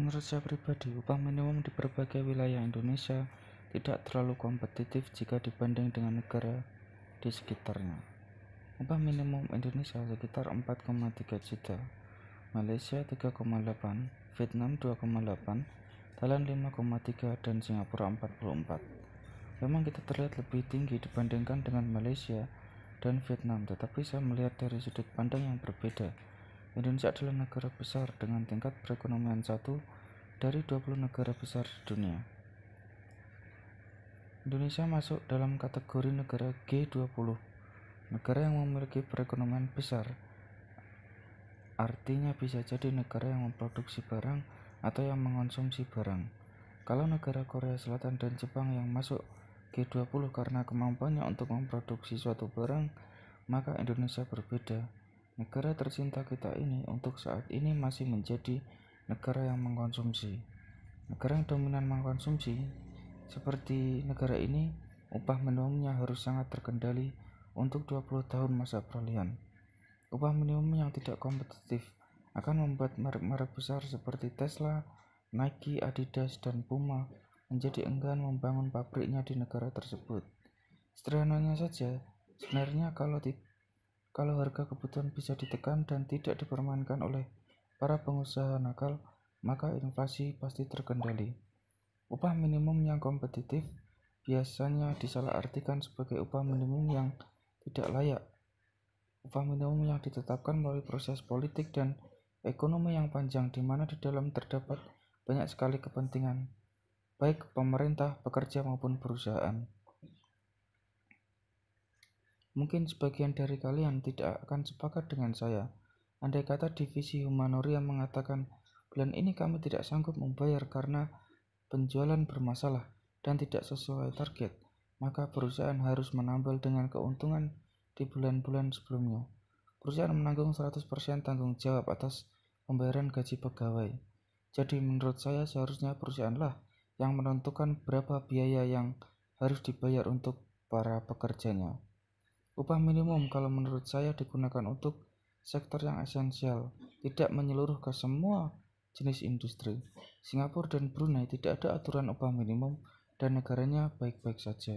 Menurut saya pribadi, upah minimum di berbagai wilayah Indonesia tidak terlalu kompetitif jika dibanding dengan negara di sekitarnya. Upah minimum Indonesia sekitar 4,3 juta, Malaysia 3,8, Vietnam 2,8, Thailand 5,3, dan Singapura 44. Memang kita terlihat lebih tinggi dibandingkan dengan Malaysia dan Vietnam, tetapi saya melihat dari sudut pandang yang berbeda. Indonesia adalah negara besar dengan tingkat perekonomian 1 dari 20 negara besar di dunia. Indonesia masuk dalam kategori negara G20, negara yang memiliki perekonomian besar. Artinya bisa jadi negara yang memproduksi barang atau yang mengonsumsi barang. Kalau negara Korea Selatan dan Jepang yang masuk G20 karena kemampuannya untuk memproduksi suatu barang, maka Indonesia berbeda. Negara tercinta kita ini untuk saat ini masih menjadi negara yang mengkonsumsi. Negara yang dominan mengkonsumsi, seperti negara ini, upah minimumnya harus sangat terkendali untuk 20 tahun masa peralihan. Upah minimum yang tidak kompetitif akan membuat merek-merek besar seperti Tesla, Nike, Adidas, dan Puma menjadi enggan membangun pabriknya di negara tersebut. Sederhananya saja, sebenarnya kalau harga kebutuhan bisa ditekan dan tidak dipermainkan oleh para pengusaha nakal, maka inflasi pasti terkendali. Upah minimum yang kompetitif biasanya disalahartikan sebagai upah minimum yang tidak layak. Upah minimum yang ditetapkan melalui proses politik dan ekonomi yang panjang, di mana di dalam terdapat banyak sekali kepentingan, baik pemerintah, pekerja maupun perusahaan. Mungkin sebagian dari kalian tidak akan sepakat dengan saya. Andai kata divisi Humanoria mengatakan, bulan ini kami tidak sanggup membayar karena penjualan bermasalah dan tidak sesuai target, maka perusahaan harus menambal dengan keuntungan di bulan-bulan sebelumnya. Perusahaan menanggung 100% tanggung jawab atas pembayaran gaji pegawai. Jadi menurut saya seharusnya perusahaanlah yang menentukan berapa biaya yang harus dibayar untuk para pekerjanya. Upah minimum kalau menurut saya digunakan untuk sektor yang esensial, tidak menyeluruh ke semua jenis industri. Singapura dan Brunei tidak ada aturan upah minimum dan negaranya baik-baik saja.